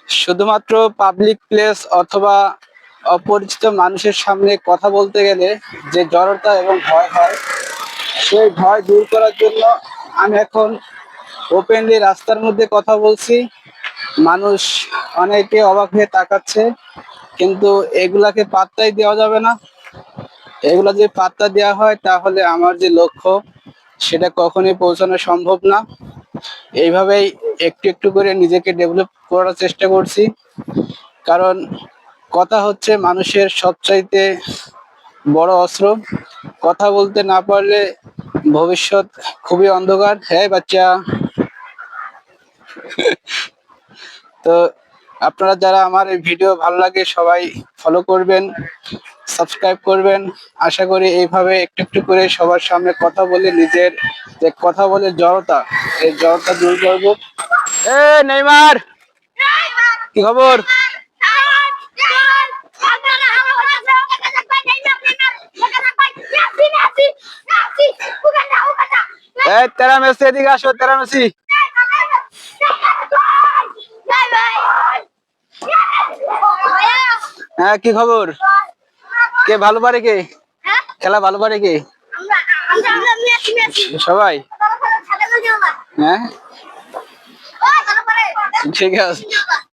শুধুমাত্র public place অথবা অপরিচিত মানুষের সামনে কথা বলতে গেলে যে জড়তা এবং ভয় হয়, সেই ভয় দূর করার জন্য আমি এখন ওপেনলি রাস্তার মধ্যে কথা বলছি। মানুষ অনেকে অবাক হয়ে তাকাচ্ছে, কিন্তু এগুলাকে পাত্তাই দেওয়া যাবে না। এগুলা যদি পাত্তা দেওয়া হয় তাহলে আমার যে লক্ষ্য সেটা কখনোই পৌঁছানো সম্ভব না। এইভাবেই একটু একটু করে নিজেকে ডেভেলপ করার চেষ্টা করছি। কারণ কথা হচ্ছে মানুষের সবচাইতে বড় অস্ত্র। কথা বলতে না পারলে ভবিষ্যৎ খুবই অন্ধকার। হ্যাঁ বাচ্চা। তো আপনারা যারা আমার এই ভিডিও ভালো লাগে সবাই ফলো করবেন, সাবস্ক্রাইব করবেন। আশা করি এইভাবে একটু একটু করে সবার সামনে কথা বলে নিজের যে কথা বলে জড়তা, এই জড়তা দূর করব। এ নেইমার, কি খবর? এই তেরা মেসি, এদিকে আসো তেরা মেসি। হ্যাঁ কি খবর? কে ভালো পারে, কে খেলা ভালো পারে, কে? সবাই। হ্যাঁ ঠিক আছে।